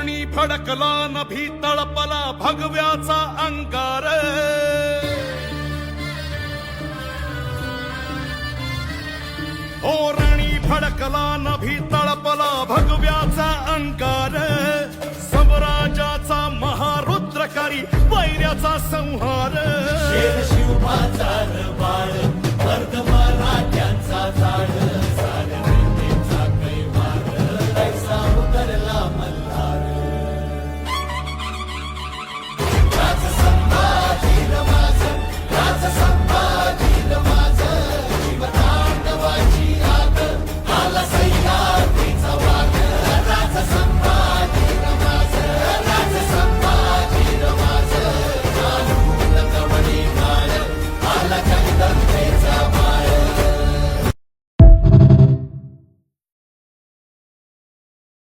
रणी फडकला नभी तळपला भगव्याचा अंगार ओ रणी फडकला नभी तळपला भगव्याचा अंगार स्वराजाचा महारुद्रकारी वैऱ्याचा संहार शेर शिव माझा